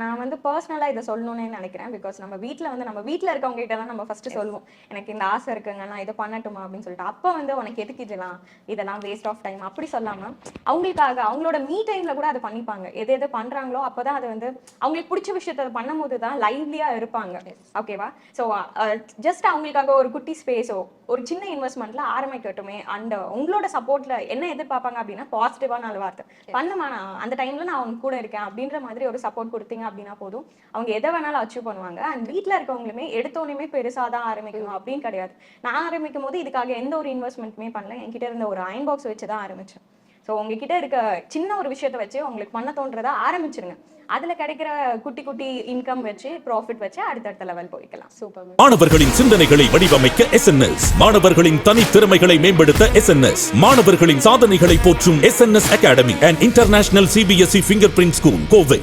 நான் வந்து பர்சனலா இதை சொல்லணும்னு நினைக்கிறேன். பிகாஸ் நம்ம வீட்ல இருக்கவங்க கிட்ட தான் நம்ம ஃபர்ஸ்ட் சொல்லுவோம். எனக்கு இந்த ஆசை இருக்குங்க, நான் இதை பண்ணட்டுமா அப்படின்னு சொல்லிட்டு. அப்ப வந்து உனக்கு எதுக்கு இதெல்லாம் வேஸ்ட் ஆஃப் டைம் அப்படி சொல்லாம, அவங்களுக்காக அவங்களோட மீ டைம்ல கூட அதை பண்ணிப்பாங்க. எது எது பண்றாங்களோ அப்பதான் அது வந்து அவங்களுக்கு பிடிச்ச விஷயத்த பண்ணும்போது தான் லைவ்லியா இருப்பாங்க. ஓகேவா? ஸோ ஜஸ்ட் அவங்களுக்காக ஒரு குட்டி ஸ்பேஸோ ஒரு சின்ன இன்வெஸ்ட்மெண்ட்ல ஆரம்பிக்கட்டுமே. அண்ட் உங்களோட சப்போர்ட்ல என்ன எதிர்பார்ப்பாங்க அப்படின்னா பாசிட்டிவா நாலு வார்த்தை பண்ணுமா, நான் அந்த டைம்ல நான் அவங்க கூட இருக்கேன் அப்படின்ற மாதிரி ஒரு சப்போர்ட் கொடுத்தீங்க அப்படின்னா போதும். அவங்க எதை வேணாலும் அச்சீவ் பண்ணுவாங்க. அண்ட் வீட்டில் இருக்கவங்களுமே எடுத்தோடனே பெருசாக தான் ஆரம்பிக்கணும் அப்படின்னு கிடையாது. நான் ஆரம்பிக்கும் போது இதுக்காக எந்த ஒரு இன்வெஸ்ட்மெண்ட்டுமே பண்ணல. என்கிட்ட இருந்த ஒரு அயன் பாக்ஸ் வச்சு தான் ஆரம்பிச்சேன். ஸோ உங்ககிட்ட இருக்க சின்ன ஒரு விஷயத்தை வச்சு உங்களுக்கு பண்ண தோன்றதா ஆரம்பிச்சிருங்க. அதுல கிடைக்கிற குட்டி குட்டி இன்கம் வச்சு ப்ராஃபிட் வச்சு அடுத்தடுத்த லெவல் போய்க்கலாம். சூப்பர். மாணவர்களின் சிந்தனைகளை வடிவமைக்க SNS, மாணவர்களின் தனித்திறமைகளை மேம்படுத்த SNS, மாணவர்களின் சாதனைகளை போற்றும் SNS academy and international CBSE finger print school, Kovai.